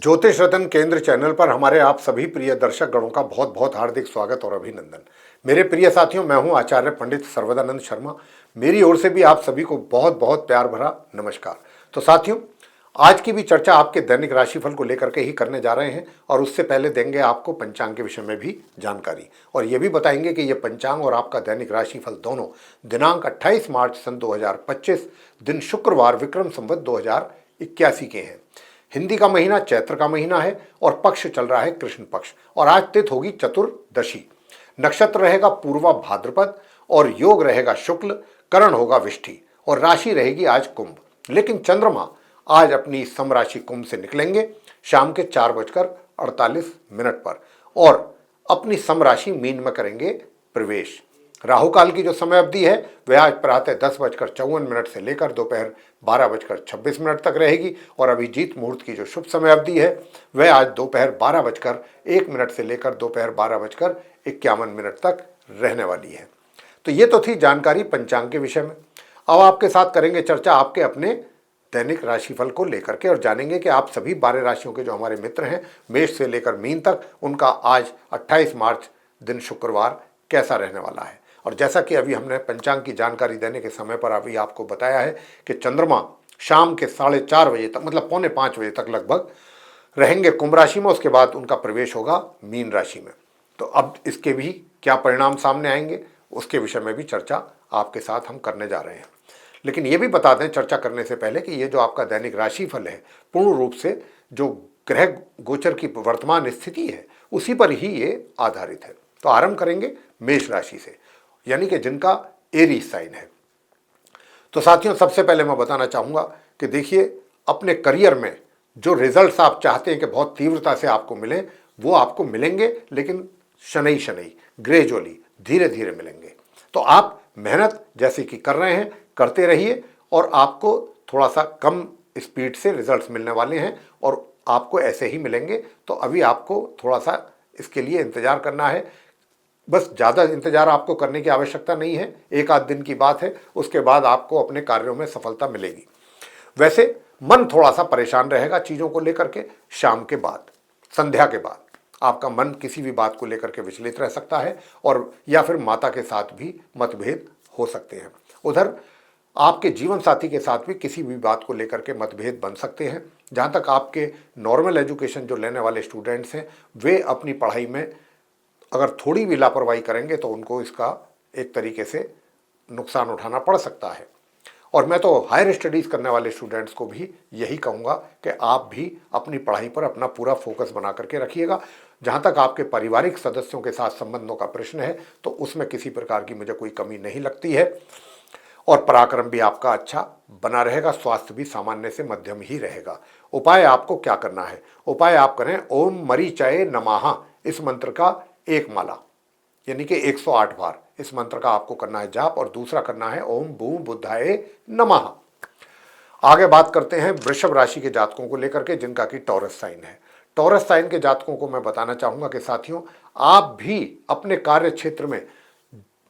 ज्योतिष रतन केंद्र चैनल पर हमारे आप सभी प्रिय दर्शक गणों का बहुत बहुत हार्दिक स्वागत और अभिनंदन। मेरे प्रिय साथियों, मैं हूं आचार्य पंडित सर्वदानंद शर्मा। मेरी ओर से भी आप सभी को बहुत बहुत प्यार भरा नमस्कार। तो साथियों, आज की भी चर्चा आपके दैनिक राशिफल को लेकर के ही करने जा रहे हैं और उससे पहले देंगे आपको पंचांग के विषय में भी जानकारी और ये भी बताएंगे कि ये पंचांग और आपका दैनिक राशिफल दोनों दिनांक 28 मार्च सन 2025 दिन शुक्रवार विक्रम संवत 2081 के हैं। हिंदी का महीना चैत्र का महीना है और पक्ष चल रहा है कृष्ण पक्ष और आज तिथि होगी चतुर्दशी। नक्षत्र रहेगा पूर्वा भाद्रपद और योग रहेगा शुक्ल, करण होगा विष्टि और राशि रहेगी आज कुंभ। लेकिन चंद्रमा आज अपनी समराशि कुंभ से निकलेंगे शाम के 4:48 पर और अपनी समराशि मीन में करेंगे प्रवेश। राहु काल की जो समय अवधि है वह आज प्रातः 10:54 से लेकर दोपहर 12:26 तक रहेगी और अभिजीत मुहूर्त की जो शुभ समय अवधि है वह आज दोपहर 12:01 से लेकर दोपहर 12:51 तक रहने वाली है। तो ये तो थी जानकारी पंचांग के विषय में। अब आपके साथ करेंगे चर्चा आपके अपने दैनिक राशिफल को लेकर के और जानेंगे कि आप सभी 12 राशियों के जो हमारे मित्र हैं मेष से लेकर मीन तक, उनका आज 28 मार्च दिन शुक्रवार कैसा रहने वाला है। और जैसा कि अभी हमने पंचांग की जानकारी देने के समय पर अभी आपको बताया है कि चंद्रमा शाम के 4:30 बजे तक, मतलब 4:45 तक लगभग रहेंगे कुंभ राशि में, उसके बाद उनका प्रवेश होगा मीन राशि में। तो अब इसके भी क्या परिणाम सामने आएंगे उसके विषय में भी चर्चा आपके साथ हम करने जा रहे हैं। लेकिन ये भी बता दें चर्चा करने से पहले कि ये जो आपका दैनिक राशिफल है पूर्ण रूप से जो ग्रह गोचर की वर्तमान स्थिति है उसी पर ही ये आधारित है। तो आरंभ करेंगे मेष राशि से, यानी कि जिनका एरीज साइन है। तो साथियों, सबसे पहले मैं बताना चाहूँगा कि देखिए, अपने करियर में जो रिजल्ट्स आप चाहते हैं कि बहुत तीव्रता से आपको मिले वो आपको मिलेंगे, लेकिन शनई शनई ग्रेजुअली धीरे धीरे मिलेंगे। तो आप मेहनत जैसे कि कर रहे हैं करते रहिए और आपको थोड़ा सा कम स्पीड से रिजल्ट्स मिलने वाले हैं और आपको ऐसे ही मिलेंगे। तो अभी आपको थोड़ा सा इसके लिए इंतज़ार करना है। बस ज़्यादा इंतजार आपको करने की आवश्यकता नहीं है, एक आध दिन की बात है, उसके बाद आपको अपने कार्यों में सफलता मिलेगी। वैसे मन थोड़ा सा परेशान रहेगा चीज़ों को लेकर के। शाम के बाद, संध्या के बाद आपका मन किसी भी बात को लेकर के विचलित रह सकता है और या फिर माता के साथ भी मतभेद हो सकते हैं। उधर आपके जीवन साथी के साथ भी किसी भी बात को लेकर के मतभेद बन सकते हैं। जहाँ तक आपके नॉर्मल एजुकेशन जो लेने वाले स्टूडेंट्स हैं वे अपनी पढ़ाई में अगर थोड़ी भी लापरवाही करेंगे तो उनको इसका एक तरीके से नुकसान उठाना पड़ सकता है। और मैं तो हायर स्टडीज़ करने वाले स्टूडेंट्स को भी यही कहूँगा कि आप भी अपनी पढ़ाई पर अपना पूरा फोकस बना करके रखिएगा। जहाँ तक आपके पारिवारिक सदस्यों के साथ संबंधों का प्रश्न है तो उसमें किसी प्रकार की मुझे कोई कमी नहीं लगती है और पराक्रम भी आपका अच्छा बना रहेगा। स्वास्थ्य भी सामान्य से मध्यम ही रहेगा। उपाय आपको क्या करना है? उपाय आप करें ओम मरीचाय नमः, इस मंत्र का एक माला यानी कि 108 बार इस मंत्र का आपको करना है जाप और दूसरा करना है ओम बूम बुद्धाय नमः। आगे बात करते हैं वृषभ राशि के जातकों को लेकर के जिनका कि टॉरस साइन है। टॉरस साइन के जातकों को मैं बताना चाहूँगा कि साथियों, आप भी अपने कार्य क्षेत्र में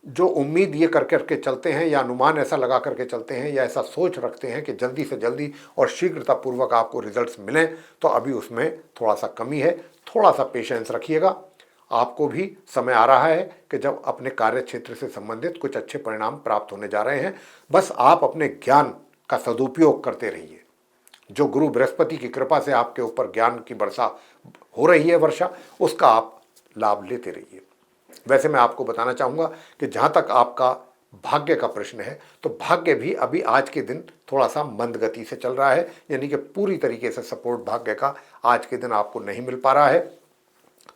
जो उम्मीद ये कर करके चलते हैं या अनुमान ऐसा लगा करके चलते हैं या ऐसा सोच रखते हैं कि जल्दी से जल्दी और शीघ्रतापूर्वक आपको रिजल्ट्स मिलें, तो अभी उसमें थोड़ा सा कमी है। थोड़ा सा पेशेंस रखिएगा। आपको भी समय आ रहा है कि जब अपने कार्य क्षेत्र से संबंधित कुछ अच्छे परिणाम प्राप्त होने जा रहे हैं। बस आप अपने ज्ञान का सदुपयोग करते रहिए। जो गुरु बृहस्पति की कृपा से आपके ऊपर ज्ञान की वर्षा हो रही है, उसका आप लाभ लेते रहिए। वैसे मैं आपको बताना चाहूँगा कि जहाँ तक आपका भाग्य का प्रश्न है तो भाग्य भी अभी आज के दिन थोड़ा सा मंद गति से चल रहा है, यानी कि पूरी तरीके से सपोर्ट भाग्य का आज के दिन आपको नहीं मिल पा रहा है।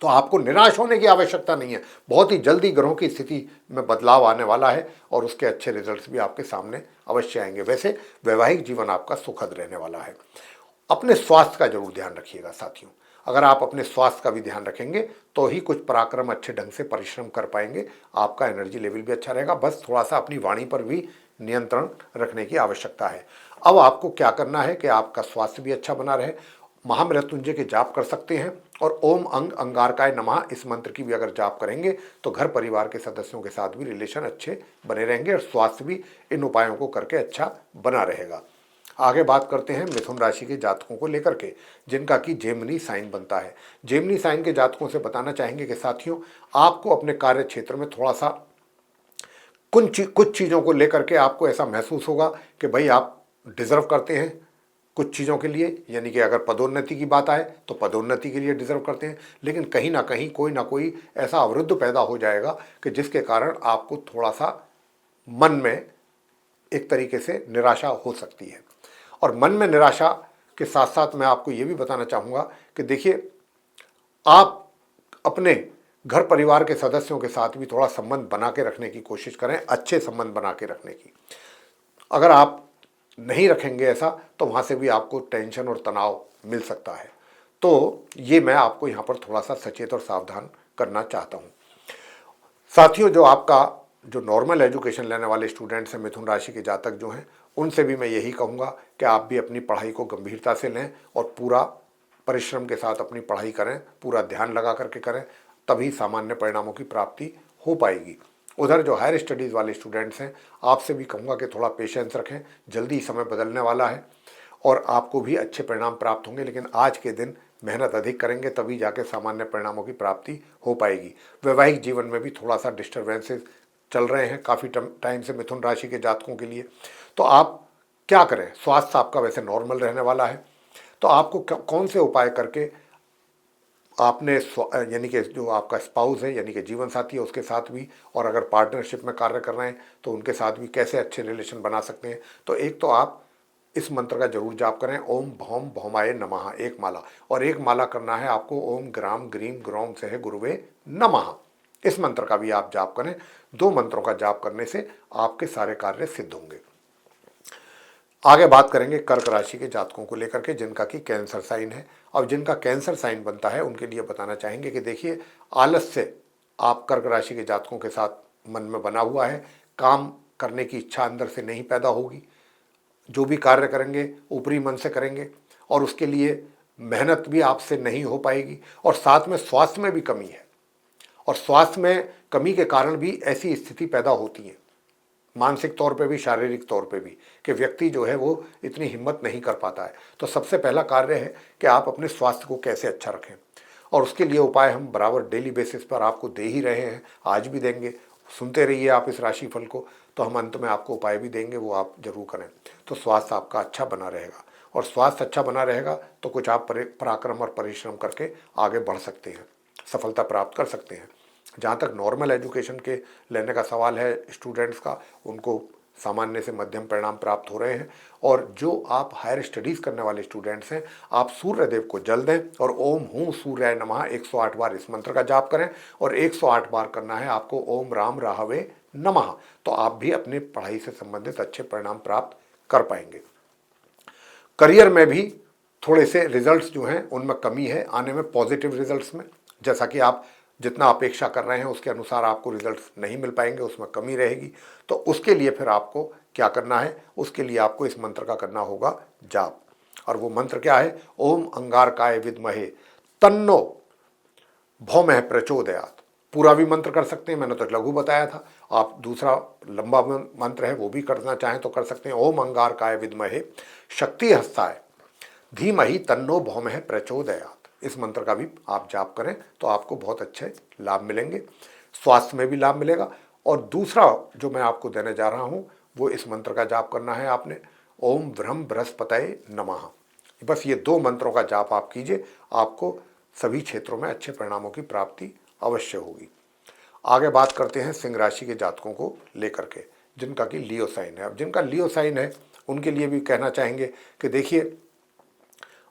तो आपको निराश होने की आवश्यकता नहीं है। बहुत ही जल्दी ग्रहों की स्थिति में बदलाव आने वाला है और उसके अच्छे रिजल्ट्स भी आपके सामने अवश्य आएंगे। वैसे वैवाहिक जीवन आपका सुखद रहने वाला है। अपने स्वास्थ्य का जरूर ध्यान रखिएगा साथियों। अगर आप अपने स्वास्थ्य का भी ध्यान रखेंगे तो ही कुछ पराक्रम अच्छे ढंग से परिश्रम कर पाएंगे। आपका एनर्जी लेवल भी अच्छा रहेगा। बस थोड़ा सा अपनी वाणी पर भी नियंत्रण रखने की आवश्यकता है। अब आपको क्या करना है कि आपका स्वास्थ्य भी अच्छा बना रहे, महामृत्युंजय के जाप कर सकते हैं और ओम अंग अंगारकाय नमः इस मंत्र की भी अगर जाप करेंगे तो घर परिवार के सदस्यों के साथ भी रिलेशन अच्छे बने रहेंगे और स्वास्थ्य भी इन उपायों को करके अच्छा बना रहेगा। आगे बात करते हैं मिथुन राशि के जातकों को लेकर के, जिनका कि जेमिनी साइन बनता है। जेमिनी साइन के जातकों से बताना चाहेंगे कि साथियों, आपको अपने कार्य क्षेत्र में थोड़ा सा कुछ चीज़ों को लेकर के आपको ऐसा महसूस होगा कि भाई आप डिजर्व करते हैं कुछ चीज़ों के लिए, यानी कि अगर पदोन्नति की बात आए तो पदोन्नति के लिए डिजर्व करते हैं, लेकिन कहीं ना कहीं कोई ना कोई ऐसा अवरुद्ध पैदा हो जाएगा कि जिसके कारण आपको थोड़ा सा मन में एक तरीके से निराशा हो सकती है। और मन में निराशा के साथ साथ मैं आपको ये भी बताना चाहूँगा कि देखिए, आप अपने घर परिवार के सदस्यों के साथ भी थोड़ा संबंध बना के रखने की कोशिश करें, अच्छे संबंध बना के रखने की। अगर आप नहीं रखेंगे ऐसा तो वहाँ से भी आपको टेंशन और तनाव मिल सकता है। तो ये मैं आपको यहाँ पर थोड़ा सा सचेत और सावधान करना चाहता हूँ। साथियों, जो नॉर्मल एजुकेशन लेने वाले स्टूडेंट्स हैं, मिथुन राशि के जातक जो हैं, उनसे भी मैं यही कहूँगा कि आप भी अपनी पढ़ाई को गंभीरता से लें और पूरा परिश्रम के साथ अपनी पढ़ाई करें, पूरा ध्यान लगा करके करें, तभी सामान्य परिणामों की प्राप्ति हो पाएगी। उधर जो हायर स्टडीज़ वाले स्टूडेंट्स हैं, आपसे भी कहूँगा कि थोड़ा पेशेंस रखें, जल्दी समय बदलने वाला है और आपको भी अच्छे परिणाम प्राप्त होंगे, लेकिन आज के दिन मेहनत अधिक करेंगे तभी जाके सामान्य परिणामों की प्राप्ति हो पाएगी। वैवाहिक जीवन में भी थोड़ा सा डिस्टर्बेंसेस चल रहे हैं काफ़ी टाइम से मिथुन राशि के जातकों के लिए। तो आप क्या करें, स्वास्थ्य आपका वैसे नॉर्मल रहने वाला है, तो आपको कौन से उपाय करके आपने यानी कि जो आपका स्पाउस है, यानी कि जीवन साथी है, उसके साथ भी, और अगर पार्टनरशिप में कार्य कर रहे हैं तो उनके साथ भी कैसे अच्छे रिलेशन बना सकते हैं। तो एक तो आप इस मंत्र का जरूर जाप करें, ओम भौम भौमाय नमः, एक माला, और एक माला करना है आपको ओम ग्राम ग्रीम ग्रौम सह गुरुवे नमः। इस मंत्र का भी आप जाप करें। 2 मंत्रों का जाप करने से आपके सारे कार्य सिद्ध होंगे। आगे बात करेंगे कर्क राशि के जातकों को लेकर के, जिनका कि कैंसर साइन है। अब जिनका कैंसर साइन बनता है उनके लिए बताना चाहेंगे कि देखिए, आलस्य आप कर्क राशि के जातकों के साथ मन में बना हुआ है, काम करने की इच्छा अंदर से नहीं पैदा होगी, जो भी कार्य करेंगे ऊपरी मन से करेंगे और उसके लिए मेहनत भी आपसे नहीं हो पाएगी, और साथ में स्वास्थ्य में भी कमी है, और स्वास्थ्य में कमी के कारण भी ऐसी स्थिति पैदा होती है, मानसिक तौर पे भी शारीरिक तौर पे भी, कि व्यक्ति जो है वो इतनी हिम्मत नहीं कर पाता है। तो सबसे पहला कार्य है कि आप अपने स्वास्थ्य को कैसे अच्छा रखें, और उसके लिए उपाय हम बराबर डेली बेसिस पर आपको दे ही रहे हैं, आज भी देंगे। सुनते रहिए आप इस राशिफल को, तो हम अंत में आपको उपाय भी देंगे, वो आप जरूर करें। तो स्वास्थ्य आपका अच्छा बना रहेगा, और स्वास्थ्य अच्छा बना रहेगा तो कुछ आप पराक्रम और परिश्रम करके आगे बढ़ सकते हैं, सफलता प्राप्त कर सकते हैं। जहाँ तक नॉर्मल एजुकेशन के लेने का सवाल है स्टूडेंट्स का, उनको सामान्य से मध्यम परिणाम प्राप्त हो रहे हैं। और जो आप हायर स्टडीज़ करने वाले स्टूडेंट्स हैं, आप सूर्य देव को जल दें और ओम हूँ सूर्याय नमः 108 बार इस मंत्र का जाप करें, और 108 बार करना है आपको ओम राम राहवे नमः। तो आप भी अपनी पढ़ाई से संबंधित अच्छे परिणाम प्राप्त कर पाएंगे। करियर में भी थोड़े से रिजल्ट्स जो हैं उनमें कमी है आने में, पॉजिटिव रिजल्ट्स में, जैसा कि आप जितना अपेक्षा कर रहे हैं उसके अनुसार आपको रिजल्ट्स नहीं मिल पाएंगे, उसमें कमी रहेगी। तो उसके लिए फिर आपको क्या करना है, उसके लिए आपको इस मंत्र का करना होगा जाप। और वो मंत्र क्या है, ओम अंगारकाय विद्महे तन्नो भौमः प्रचोदयात्। पूरा भी मंत्र कर सकते हैं, मैंने तो लघु बताया था, आप दूसरा लंबा मंत्र है वो भी करना चाहें तो कर सकते हैं। ओम अंगारकाय विद्महे शक्ति हस्ताय धीमहि तन्नो भौमः प्रचोदयात्। इस मंत्र का भी आप जाप करें तो आपको बहुत अच्छे लाभ मिलेंगे, स्वास्थ्य में भी लाभ मिलेगा। और दूसरा जो मैं आपको देने जा रहा हूं वो इस मंत्र का जाप करना है आपने, ओम ब्रह्म बृहस्पतये नमः। बस ये 2 मंत्रों का जाप आप कीजिए, आपको सभी क्षेत्रों में अच्छे परिणामों की प्राप्ति अवश्य होगी। आगे बात करते हैं सिंह राशि के जातकों को लेकर के, जिनका कि लियो साइन है। अब जिनका लियो साइन है उनके लिए भी कहना चाहेंगे कि देखिए,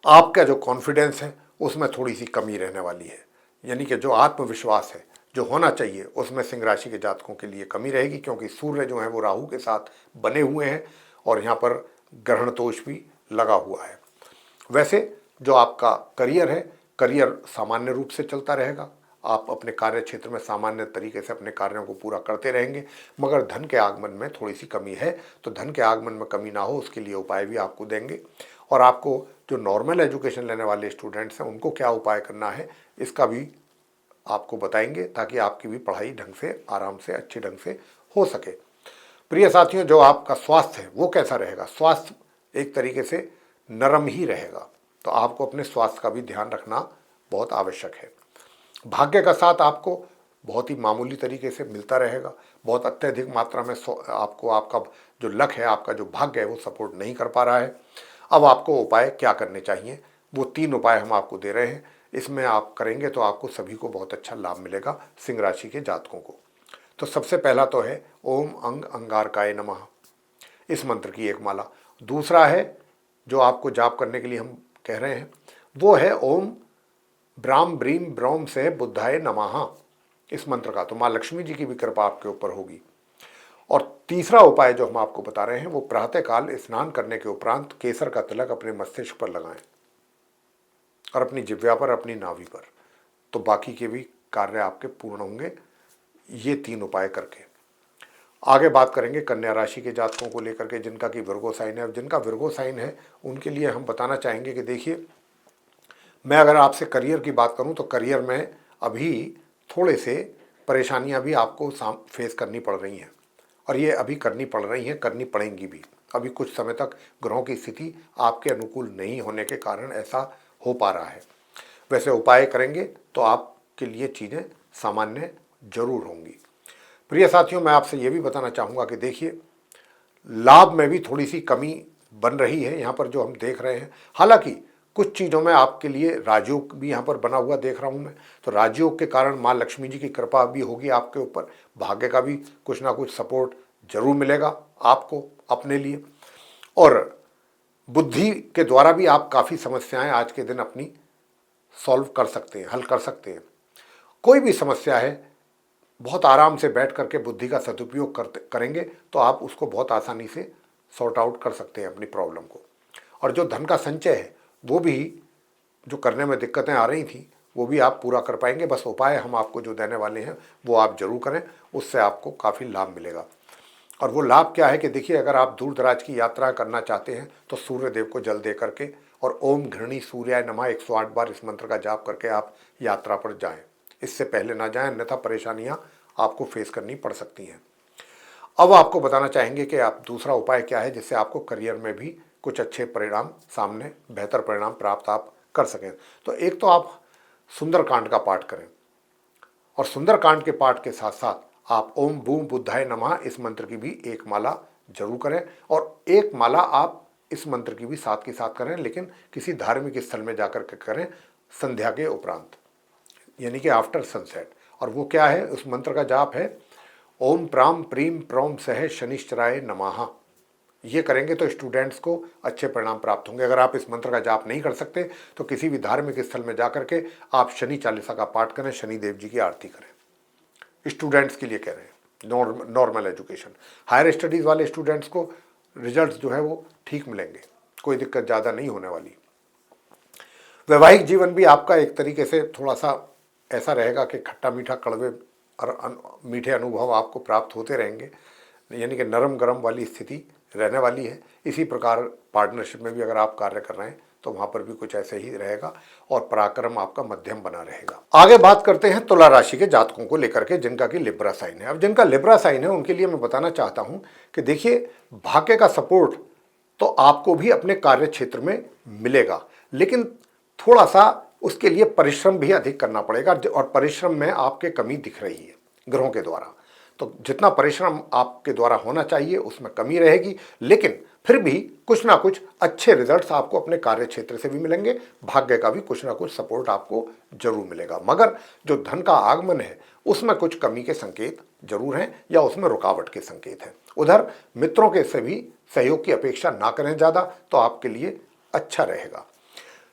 आपका जो कॉन्फिडेंस है उसमें थोड़ी सी कमी रहने वाली है, यानी कि जो आत्मविश्वास है जो होना चाहिए उसमें सिंह राशि के जातकों के लिए कमी रहेगी, क्योंकि सूर्य जो है वो राहु के साथ बने हुए हैं और यहाँ पर ग्रहण दोष भी लगा हुआ है। वैसे जो आपका करियर है, करियर सामान्य रूप से चलता रहेगा, आप अपने कार्य क्षेत्र में सामान्य तरीके से अपने कार्यों को पूरा करते रहेंगे, मगर धन के आगमन में थोड़ी सी कमी है। तो धन के आगमन में कमी ना हो उसके लिए उपाय भी आपको देंगे, और आपको जो नॉर्मल एजुकेशन लेने वाले स्टूडेंट्स हैं उनको क्या उपाय करना है इसका भी आपको बताएंगे, ताकि आपकी भी पढ़ाई ढंग से, आराम से, अच्छे ढंग से हो सके। प्रिय साथियों, जो आपका स्वास्थ्य है वो कैसा रहेगा, स्वास्थ्य एक तरीके से नरम ही रहेगा। तो आपको अपने स्वास्थ्य का भी ध्यान रखना बहुत आवश्यक है। भाग्य का साथ आपको बहुत ही मामूली तरीके से मिलता रहेगा। बहुत अत्यधिक मात्रा में आपको आपका जो लक है, आपका जो भाग्य है, वो सपोर्ट नहीं कर पा रहा है। अब आपको उपाय क्या करने चाहिए, वो 3 उपाय हम आपको दे रहे हैं। इसमें आप करेंगे तो आपको सभी को बहुत अच्छा लाभ मिलेगा, सिंह राशि के जातकों को। तो सबसे पहला तो है ओम अंग अंगारकाय नमः, इस मंत्र की एक माला। दूसरा है जो आपको जाप करने के लिए हम कह रहे हैं, वो है ओम ब्राम ब्रीम ब्रौम से बुद्धाय नमः, इस मंत्र का। तो माँ लक्ष्मी जी की भी कृपा आपके ऊपर होगी। और तीसरा उपाय जो हम आपको बता रहे हैं, वो प्रातःकाल स्नान करने के उपरांत केसर का तिलक अपने मस्तिष्क पर लगाएं और अपनी जिह्वा पर, अपनी नाभि पर। तो बाकी के भी कार्य आपके पूर्ण होंगे ये 3 उपाय करके। आगे बात करेंगे कन्या राशि के जातकों को लेकर के, जिनका कि विर्गो साइन है। अब जिनका विर्गो साइन है उनके लिए हम बताना चाहेंगे कि देखिए, मैं अगर आपसे करियर की बात करूं तो करियर में अभी थोड़े से परेशानियां भी आपको फेस करनी पड़ रही हैं, और ये अभी करनी पड़ रही हैं, करनी पड़ेंगी भी। अभी कुछ समय तक ग्रहों की स्थिति आपके अनुकूल नहीं होने के कारण ऐसा हो पा रहा है। वैसे उपाय करेंगे तो आपके लिए चीज़ें सामान्य जरूर होंगी। प्रिय साथियों, मैं आपसे ये भी बताना चाहूँगा कि देखिए, लाभ में भी थोड़ी सी कमी बन रही है यहाँ पर जो हम देख रहे हैं। हालांकि कुछ चीज़ों में आपके लिए राजयोग भी यहाँ पर बना हुआ देख रहा हूँ मैं। तो राजयोग के कारण माँ लक्ष्मी जी की कृपा भी होगी आपके ऊपर, भाग्य का भी कुछ ना कुछ सपोर्ट जरूर मिलेगा आपको अपने लिए। और बुद्धि के द्वारा भी आप काफ़ी समस्याएं आज के दिन अपनी सॉल्व कर सकते हैं, हल कर सकते हैं। कोई भी समस्या है, बहुत आराम से बैठ करके बुद्धि का सदुपयोग करेंगे तो आप उसको बहुत आसानी से सॉर्ट आउट कर सकते हैं अपनी प्रॉब्लम को। और जो धन का संचय है वो भी, जो करने में दिक्कतें आ रही थी, वो भी आप पूरा कर पाएंगे। बस उपाय हम आपको जो देने वाले हैं वो आप जरूर करें, उससे आपको काफ़ी लाभ मिलेगा। और वो लाभ क्या है कि देखिए, अगर आप दूर दराज की यात्रा करना चाहते हैं तो सूर्य देव को जल दे करके और ओम घृणी सूर्याय नमः 108 बार इस मंत्र का जाप करके आप यात्रा पर जाएं। इससे पहले ना जाएं, अन्यथा परेशानियां आपको फेस करनी पड़ सकती हैं। अब आपको बताना चाहेंगे कि आप दूसरा उपाय क्या है जिससे आपको करियर में भी कुछ अच्छे परिणाम, सामने बेहतर परिणाम प्राप्त आप कर सकें। तो एक तो आप सुंदरकांड का पाठ करें, और सुंदरकांड के पाठ के साथ साथ आप ओम बूम बुद्धाय नमः इस मंत्र की भी एक माला जरूर करें। और एक माला आप इस मंत्र की भी साथ के साथ करें, लेकिन किसी धार्मिक स्थल में जाकर के करें संध्या के उपरांत, यानी कि आफ्टर सनसेट। और वो क्या है, उस मंत्र का जाप है ओम प्राम प्रीम प्रोम सह शनिश्चराय नमः। ये करेंगे तो स्टूडेंट्स को अच्छे परिणाम प्राप्त होंगे। अगर आप इस मंत्र का जाप नहीं कर सकते तो किसी भी धार्मिक स्थल में जाकर के आप शनि चालीसा का पाठ करें, शनि देव जी की आरती करें। स्टूडेंट्स के लिए कह रहे हैं, नॉर्मल एजुकेशन। हायर स्टडीज़ वाले स्टूडेंट्स को रिजल्ट्स जो है वो ठीक मिलेंगे, कोई दिक्कत ज़्यादा नहीं होने वाली। वैवाहिक जीवन भी आपका एक तरीके से थोड़ा सा ऐसा रहेगा कि खट्टा मीठा कड़वे और मीठे अनुभव आपको प्राप्त होते रहेंगे, यानी कि नरम गरम वाली स्थिति रहने वाली है। इसी प्रकार पार्टनरशिप में भी अगर आप कार्य कर रहे हैं तो वहाँ पर भी कुछ ऐसे ही रहेगा, और पराक्रम आपका मध्यम बना रहेगा। आगे बात करते हैं तुला राशि के जातकों को लेकर के, जिनका कि लिब्रा साइन है। अब जिनका लिब्रा साइन है उनके लिए मैं बताना चाहता हूँ कि देखिए, भाग्य का सपोर्ट तो आपको भी अपने कार्य क्षेत्र में मिलेगा, लेकिन थोड़ा सा उसके लिए परिश्रम भी अधिक करना पड़ेगा, और परिश्रम में आपके कमी दिख रही है ग्रहों के द्वारा। तो जितना परिश्रम आपके द्वारा होना चाहिए उसमें कमी रहेगी, लेकिन फिर भी कुछ ना कुछ अच्छे रिजल्ट्स आपको अपने कार्य क्षेत्र से भी मिलेंगे। भाग्य का भी कुछ ना कुछ सपोर्ट आपको जरूर मिलेगा, मगर जो धन का आगमन है उसमें कुछ कमी के संकेत जरूर हैं, या उसमें रुकावट के संकेत हैं। उधर मित्रों के से भी सहयोग की अपेक्षा ना करें ज़्यादा, तो आपके लिए अच्छा रहेगा।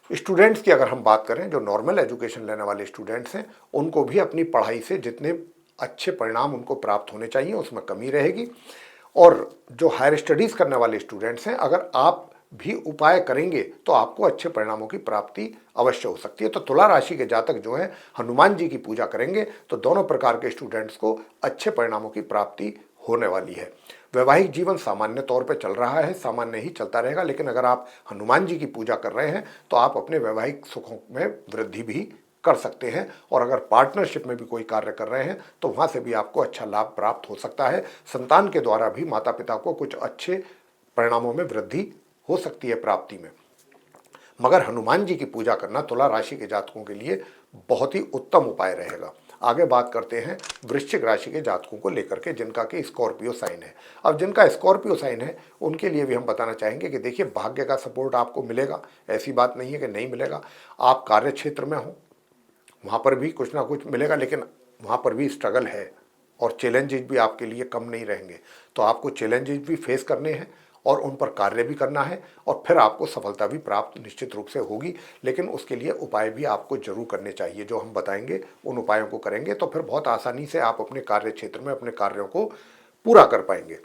स्टूडेंट्स की अगर हम बात करें, जो नॉर्मल एजुकेशन लेने वाले स्टूडेंट्स हैं, उनको भी अपनी पढ़ाई से जितने अच्छे परिणाम उनको प्राप्त होने चाहिए उसमें कमी रहेगी। और जो हायर स्टडीज़ करने वाले स्टूडेंट्स हैं, अगर आप भी उपाय करेंगे तो आपको अच्छे परिणामों की प्राप्ति अवश्य हो सकती है। तो तुला राशि के जातक जो हैं, हनुमान जी की पूजा करेंगे तो दोनों प्रकार के स्टूडेंट्स को अच्छे परिणामों की प्राप्ति होने वाली है। वैवाहिक जीवन सामान्य तौर पे चल रहा है, सामान्य ही चलता रहेगा, लेकिन अगर आप हनुमान जी की पूजा कर रहे हैं तो आप अपने वैवाहिक सुखों में वृद्धि भी कर सकते हैं। और अगर पार्टनरशिप में भी कोई कार्य कर रहे हैं तो वहाँ से भी आपको अच्छा लाभ प्राप्त हो सकता है। संतान के द्वारा भी माता पिता को कुछ अच्छे परिणामों में वृद्धि हो सकती है प्राप्ति में। मगर हनुमान जी की पूजा करना तुला राशि के जातकों के लिए बहुत ही उत्तम उपाय रहेगा। आगे बात करते हैं वृश्चिक राशि के जातकों को लेकर के, जिनका कि स्कॉर्पियो साइन है। अब जिनका स्कॉर्पियो साइन है उनके लिए भी हम बताना चाहेंगे कि देखिए, भाग्य का सपोर्ट आपको मिलेगा, ऐसी बात नहीं है कि नहीं मिलेगा। आप कार्य क्षेत्र में हो, वहाँ पर भी कुछ ना कुछ मिलेगा, लेकिन वहाँ पर भी स्ट्रगल है और चैलेंजेस भी आपके लिए कम नहीं रहेंगे। तो आपको चैलेंजेस भी फेस करने हैं और उन पर कार्य भी करना है, और फिर आपको सफलता भी प्राप्त निश्चित रूप से होगी। लेकिन उसके लिए उपाय भी आपको जरूर करने चाहिए, जो हम बताएंगे उन उपायों को करेंगे तो फिर बहुत आसानी से आप अपने कार्य क्षेत्र में अपने कार्यों को पूरा कर पाएंगे।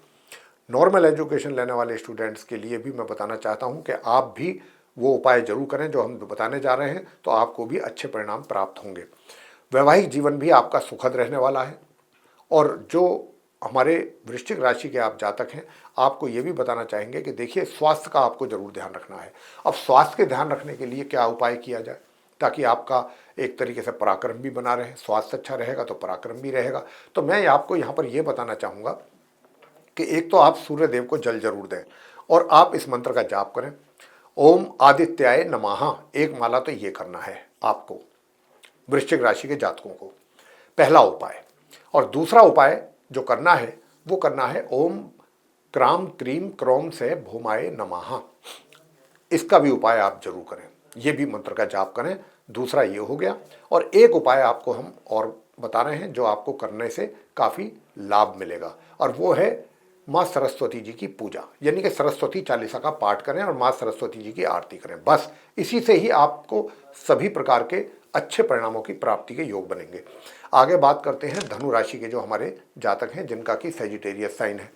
नॉर्मल एजुकेशन लेने वाले स्टूडेंट्स के लिए भी मैं बताना चाहता हूँ कि आप भी वो उपाय जरूर करें जो हम बताने जा रहे हैं, तो आपको भी अच्छे परिणाम प्राप्त होंगे। वैवाहिक जीवन भी आपका सुखद रहने वाला है। और जो हमारे वृश्चिक राशि के आप जातक हैं, आपको ये भी बताना चाहेंगे कि देखिए, स्वास्थ्य का आपको जरूर ध्यान रखना है। अब स्वास्थ्य के ध्यान रखने के लिए क्या उपाय किया जाए ताकि आपका एक तरीके से पराक्रम भी बना रहे। स्वास्थ्य अच्छा रहेगा तो पराक्रम भी रहेगा। तो मैं आपको यहाँ पर यह बताना चाहूँगा कि एक तो आप सूर्य देव को जल जरूर दें और आप इस मंत्र का जाप करें, ओम आदित्याय नमः। एक माला तो ये करना है आपको, वृश्चिक राशि के जातकों को, पहला उपाय। और दूसरा उपाय जो करना है वो करना है ओम क्राम क्रीम क्रोम से भूमाए नमः। इसका भी उपाय आप जरूर करें, ये भी मंत्र का जाप करें। दूसरा ये हो गया। और एक उपाय आपको हम और बता रहे हैं जो आपको करने से काफ़ी लाभ मिलेगा, और वो है माँ सरस्वती जी की पूजा, यानी कि सरस्वती चालीसा का पाठ करें और माँ सरस्वती जी की आरती करें। बस इसी से ही आपको सभी प्रकार के अच्छे परिणामों की प्राप्ति के योग बनेंगे। आगे बात करते हैं धनु राशि के जो हमारे जातक हैं, जिनका कि सैजिटेरियस साइन है।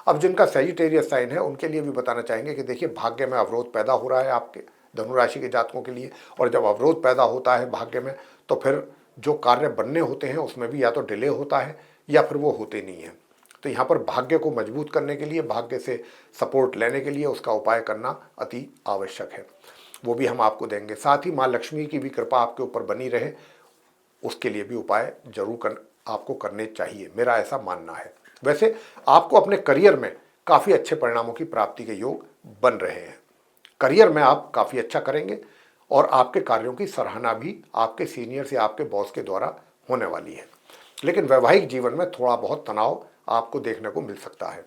अब जिनका सैजिटेरियस साइन है उनके लिए भी बताना चाहेंगे कि देखिए, भाग्य में अवरोध पैदा हो रहा है आपके धनु राशि के जातकों के लिए। और जब अवरोध पैदा होता है भाग्य में, तो फिर जो कार्य बनने होते हैं उसमें भी या तो डिले होता है या फिर वो होते नहीं हैं। तो यहाँ पर भाग्य को मजबूत करने के लिए, भाग्य से सपोर्ट लेने के लिए उसका उपाय करना अति आवश्यक है, वो भी हम आपको देंगे। साथ ही माँ लक्ष्मी की भी कृपा आपके ऊपर बनी रहे, उसके लिए भी उपाय जरूर आपको करने चाहिए, मेरा ऐसा मानना है। वैसे आपको अपने करियर में काफ़ी अच्छे परिणामों की प्राप्ति के योग बन रहे हैं। करियर में आप काफ़ी अच्छा करेंगे और आपके कार्यों की सराहना भी आपके सीनियर या आपके बॉस के द्वारा होने वाली है। लेकिन वैवाहिक जीवन में थोड़ा बहुत तनाव आपको देखने को मिल सकता है।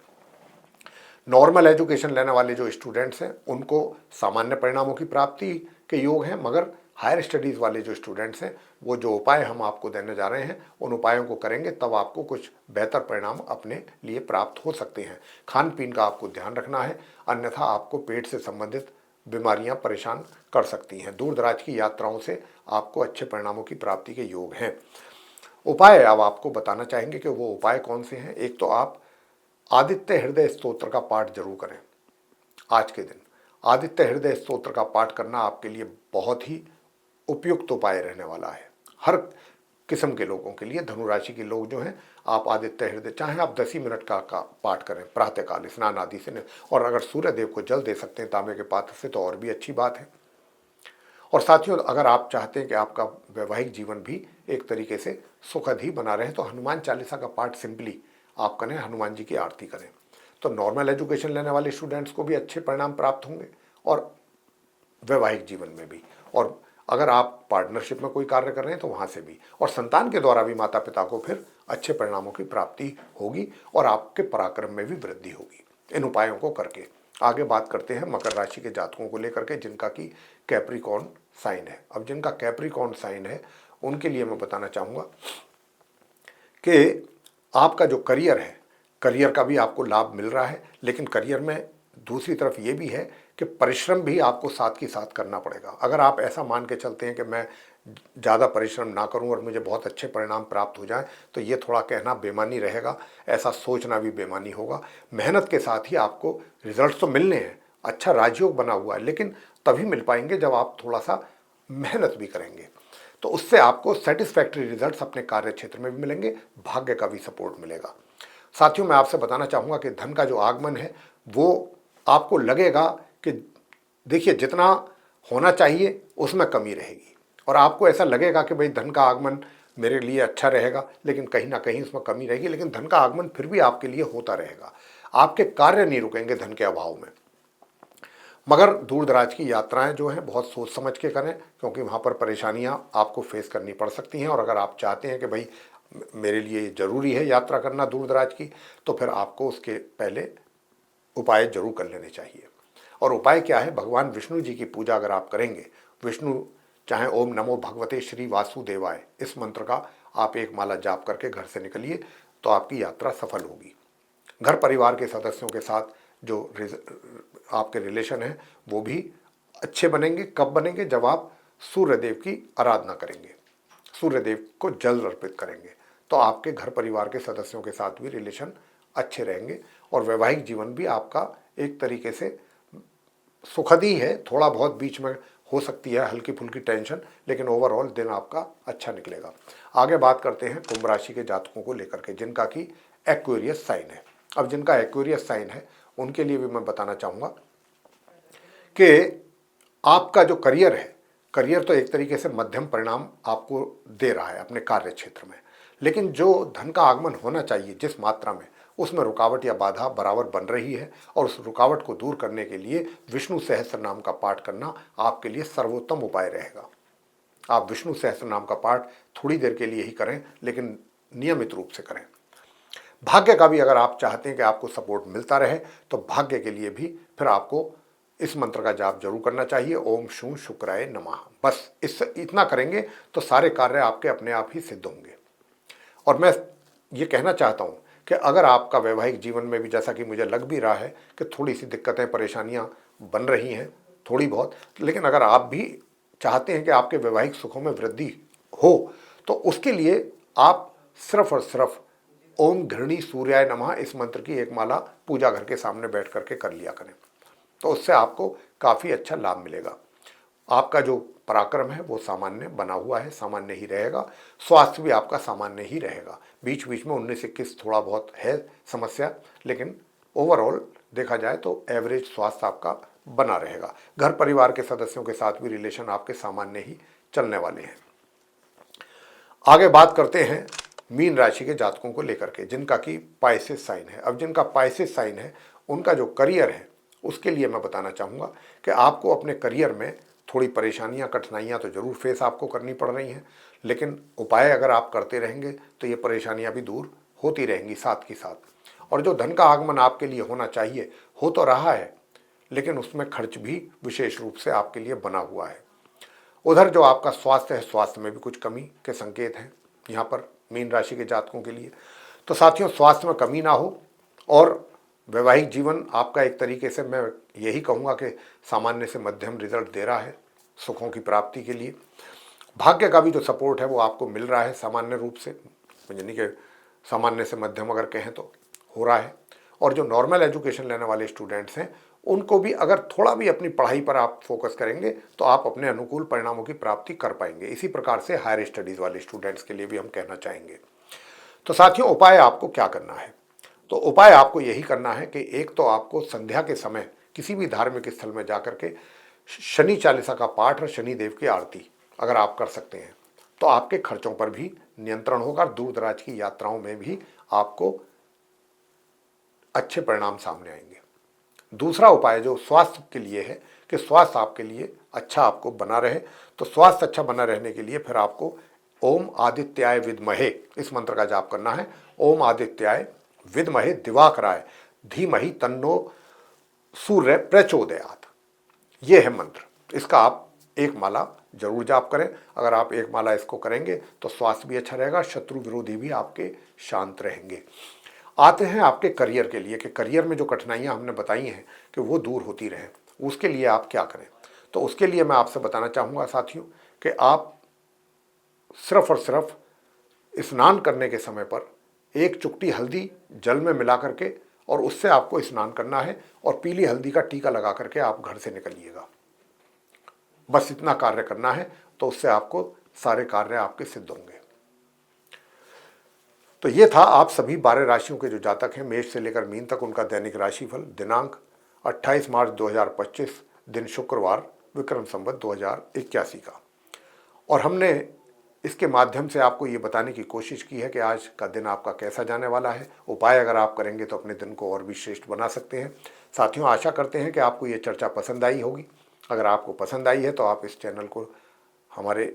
नॉर्मल एजुकेशन लेने वाले जो स्टूडेंट्स हैं उनको सामान्य परिणामों की प्राप्ति के योग हैं, मगर हायर स्टडीज़ वाले जो स्टूडेंट्स हैं, वो जो उपाय हम आपको देने जा रहे हैं उन उपायों को करेंगे तब आपको कुछ बेहतर परिणाम अपने लिए प्राप्त हो सकते हैं। खान पीन का आपको ध्यान रखना है, अन्यथा आपको पेट से संबंधित बीमारियां परेशान कर सकती हैं। दूर दराज की यात्राओं से आपको अच्छे परिणामों की प्राप्ति के योग हैं। उपाय अब आपको बताना चाहेंगे कि वो उपाय कौन से हैं। एक तो आप आदित्य हृदय स्तोत्र का पाठ जरूर करें। आज के दिन आदित्य हृदय स्तोत्र का पाठ करना आपके लिए बहुत ही उपयुक्त उपाय रहने वाला है। हर किस्म के लोगों के लिए, धनु राशि के लोग जो हैं, आप आदित्य हृदय चाहे आप 10 ही मिनट का पाठ करें प्रातःकाल स्नान आदि से, और अगर सूर्य देव को जल दे सकते हैं तांबे के पात्र से तो और भी अच्छी बात है। और साथियों, अगर आप चाहते हैं कि आपका वैवाहिक जीवन भी एक तरीके से सुखद ही बना रहे तो हनुमान चालीसा का पाठ सिंपली आप करें, हनुमान जी की आरती करें, तो नॉर्मल एजुकेशन लेने वाले स्टूडेंट्स को भी अच्छे परिणाम प्राप्त होंगे और वैवाहिक जीवन में भी। और अगर आप पार्टनरशिप में कोई कार्य कर रहे हैं तो वहाँ से भी, और संतान के द्वारा भी माता पिता को फिर अच्छे परिणामों की प्राप्ति होगी और आपके पराक्रम में भी वृद्धि होगी इन उपायों को करके। आगे बात करते हैं मकर राशि के जातकों को लेकर के, जिनका कि कैप्रिकॉर्न साइन है। अब जिनका कैप्रिकॉर्न साइन है उनके लिए मैं बताना चाहूँगा कि आपका जो करियर है, करियर का भी आपको लाभ मिल रहा है, लेकिन करियर में दूसरी तरफ ये भी है कि परिश्रम भी आपको साथ के साथ करना पड़ेगा। अगर आप ऐसा मान के चलते हैं कि मैं ज़्यादा परिश्रम ना करूं और मुझे बहुत अच्छे परिणाम प्राप्त हो जाएं, तो ये थोड़ा कहना बेमानी रहेगा, ऐसा सोचना भी बेमानी होगा। मेहनत के साथ ही आपको रिजल्ट तो मिलने हैं, अच्छा राजयोग बना हुआ है, लेकिन तभी मिल पाएंगे जब आप थोड़ा सा मेहनत भी करेंगे, तो उससे आपको सेटिस्फैक्ट्री रिजल्ट्स अपने कार्य क्षेत्र में भी मिलेंगे, भाग्य का भी सपोर्ट मिलेगा। साथियों, मैं आपसे बताना चाहूँगा कि धन का जो आगमन है वो आपको लगेगा कि देखिए, जितना होना चाहिए उसमें कमी रहेगी, और आपको ऐसा लगेगा कि भाई धन का आगमन मेरे लिए अच्छा रहेगा, लेकिन कहीं ना कहीं उसमें कमी रहेगी। लेकिन धन का आगमन फिर भी आपके लिए होता रहेगा, आपके कार्य नहीं रुकेंगे धन के अभाव में। मगर दूर दराज की यात्राएं जो हैं बहुत सोच समझ के करें, क्योंकि वहाँ पर परेशानियाँ आपको फेस करनी पड़ सकती हैं। और अगर आप चाहते हैं कि भाई मेरे लिए ज़रूरी है यात्रा करना दूर दराज की, तो फिर आपको उसके पहले उपाय जरूर कर लेने चाहिए। और उपाय क्या है? भगवान विष्णु जी की पूजा अगर आप करेंगे, विष्णु चाहे ओम नमो भगवते श्री वासुदेवाय, इस मंत्र का आप एक माला जाप करके घर से निकलिए, तो आपकी यात्रा सफल होगी। घर परिवार के सदस्यों के साथ जो आपके रिलेशन हैं वो भी अच्छे बनेंगे। कब बनेंगे? जब आप सूर्य देव की आराधना करेंगे, सूर्य देव को जल अर्पित करेंगे, तो आपके घर परिवार के सदस्यों के साथ भी रिलेशन अच्छे रहेंगे। और वैवाहिक जीवन भी आपका एक तरीके से सुखद ही है। थोड़ा बहुत बीच में हो सकती है हल्की फुल्की टेंशन, लेकिन ओवरऑल दिन आपका अच्छा निकलेगा। आगे बात करते हैं कुंभ राशि के जातकों को लेकर के, जिनका कि एक्वेरियस साइन है। अब जिनका एक्वेरियस साइन है उनके लिए भी मैं बताना चाहूँगा कि आपका जो करियर है, करियर तो एक तरीके से मध्यम परिणाम आपको दे रहा है अपने कार्य क्षेत्र में, लेकिन जो धन का आगमन होना चाहिए जिस मात्रा में, उसमें रुकावट या बाधा बराबर बन रही है। और उस रुकावट को दूर करने के लिए विष्णु सहस्त्र नाम का पाठ करना आपके लिए सर्वोत्तम उपाय रहेगा। आप विष्णु सहस्त्र नाम का पाठ थोड़ी देर के लिए ही करें, लेकिन नियमित रूप से करें। भाग्य का भी अगर आप चाहते हैं कि आपको सपोर्ट मिलता रहे, तो भाग्य के लिए भी फिर आपको इस मंत्र का जाप जरूर करना चाहिए, ओम शू शुक्राय नमः। बस इससे इतना करेंगे तो सारे कार्य आपके अपने आप ही सिद्ध होंगे। और मैं ये कहना चाहता हूँ कि अगर आपका वैवाहिक जीवन में भी, जैसा कि मुझे लग भी रहा है कि थोड़ी सी दिक्कतें परेशानियाँ बन रही हैं थोड़ी बहुत, लेकिन अगर आप भी चाहते हैं कि आपके वैवाहिक सुखों में वृद्धि हो, तो उसके लिए आप सिर्फ और सिर्फ ओम घृणी सूर्याय नमः इस मंत्र की एक माला पूजा घर के सामने बैठ करके कर लिया करें, तो उससे आपको काफ़ी अच्छा लाभ मिलेगा। आपका जो पराक्रम है वो सामान्य बना हुआ है, सामान्य ही रहेगा। स्वास्थ्य भी आपका सामान्य ही रहेगा। बीच बीच में 19-21 थोड़ा बहुत है समस्या, लेकिन ओवरऑल देखा जाए तो एवरेज स्वास्थ्य आपका बना रहेगा। घर परिवार के सदस्यों के साथ भी रिलेशन आपके सामान्य ही चलने वाले हैं। आगे बात करते हैं मीन राशि के जातकों को लेकर के, जिनका कि पाइसेस साइन है। अब जिनका पाइसेस साइन है उनका जो करियर है उसके लिए मैं बताना चाहूँगा कि आपको अपने करियर में थोड़ी परेशानियाँ कठिनाइयाँ तो ज़रूर फेस आपको करनी पड़ रही हैं, लेकिन उपाय अगर आप करते रहेंगे तो ये परेशानियाँ भी दूर होती रहेंगी साथ के साथ। और जो धन का आगमन आपके लिए होना चाहिए हो तो रहा है, लेकिन उसमें खर्च भी विशेष रूप से आपके लिए बना हुआ है। उधर जो आपका स्वास्थ्य है, स्वास्थ्य में भी कुछ कमी के संकेत हैं यहाँ पर मीन राशि के जातकों के लिए। तो साथियों, स्वास्थ्य में कमी ना हो और वैवाहिक जीवन आपका एक तरीके से मैं यही कहूँगा कि सामान्य से मध्यम रिजल्ट दे रहा है सुखों की प्राप्ति के लिए। भाग्य का भी जो सपोर्ट है वो आपको मिल रहा है सामान्य रूप से, यानी कि सामान्य से मध्यम अगर कहें तो हो रहा है। और जो नॉर्मल एजुकेशन लेने वाले स्टूडेंट्स हैं उनको भी अगर थोड़ा भी अपनी पढ़ाई पर आप फोकस करेंगे तो आप अपने अनुकूल परिणामों की प्राप्ति कर पाएंगे। इसी प्रकार से हायर स्टडीज़ वाले स्टूडेंट्स के लिए भी हम कहना चाहेंगे। तो साथियों, उपाय आपको क्या करना है? तो उपाय आपको यही करना है कि एक तो आपको संध्या के समय किसी भी धार्मिक स्थल में जाकर के शनि चालीसा का पाठ और शनि देव की आरती अगर आप कर सकते हैं तो आपके खर्चों पर भी नियंत्रण होगा। दूर दराज की यात्राओं में भी आपको अच्छे परिणाम सामने आएंगे। दूसरा उपाय जो स्वास्थ्य के लिए है कि स्वास्थ्य आपके लिए अच्छा आपको बना रहे, तो स्वास्थ्य अच्छा बना रहने के लिए फिर आपको ओम आदित्याय विद्महे इस मंत्र का जाप करना है। ओम आदित्याय विद्महे दिवाकराय धीमहि तन्नो सूर्य प्रचोदयात, ये है मंत्र। इसका आप एक माला जरूर जाप करें। अगर आप एक माला इसको करेंगे तो स्वास्थ्य भी अच्छा रहेगा, शत्रु विरोधी भी आपके शांत रहेंगे। आते हैं आपके करियर के लिए कि करियर में जो कठिनाइयां हमने बताई हैं कि वो दूर होती रहें, उसके लिए आप क्या करें। तो उसके लिए मैं आपसे बताना चाहूँगा साथियों कि आप सिर्फ और सिर्फ स्नान करने के समय पर एक चुटकी हल्दी जल में मिला करके और उससे आपको स्नान करना है और पीली हल्दी का टीका लगा करके आप घर से निकलिएगा। बस इतना कार्य करना है, तो उससे आपको सारे कार्य आपके सिद्ध होंगे। तो ये था आप सभी 12 राशियों के जो जातक हैं मेष से लेकर मीन तक, उनका दैनिक राशिफल दिनांक 28 मार्च 2025 दिन शुक्रवार, विक्रम संवत 2081 का। और हमने इसके माध्यम से आपको ये बताने की कोशिश की है कि आज का दिन आपका कैसा जाने वाला है। उपाय अगर आप करेंगे तो अपने दिन को और भी श्रेष्ठ बना सकते हैं। साथियों, आशा करते हैं कि आपको ये चर्चा पसंद आई होगी। अगर आपको पसंद आई है तो आप इस चैनल को हमारे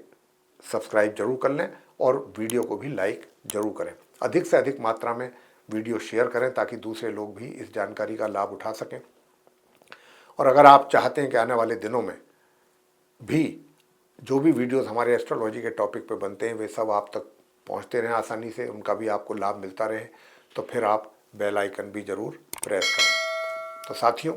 सब्सक्राइब जरूर कर लें और वीडियो को भी लाइक जरूर करें। अधिक से अधिक मात्रा में वीडियो शेयर करें ताकि दूसरे लोग भी इस जानकारी का लाभ उठा सकें। और अगर आप चाहते हैं कि आने वाले दिनों में भी जो भी वीडियोस हमारे एस्ट्रोलॉजी के टॉपिक पे बनते हैं वे सब आप तक पहुंचते रहें आसानी से, उनका भी आपको लाभ मिलता रहे, तो फिर आप बेल आइकन भी ज़रूर प्रेस करें। तो साथियों,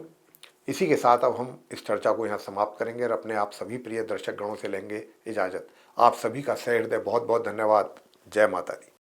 इसी के साथ अब हम इस चर्चा को यहाँ समाप्त करेंगे और अपने आप सभी प्रिय दर्शक गणों से लेंगे इजाज़त। आप सभी का सहृदय बहुत बहुत धन्यवाद। जय माता दी।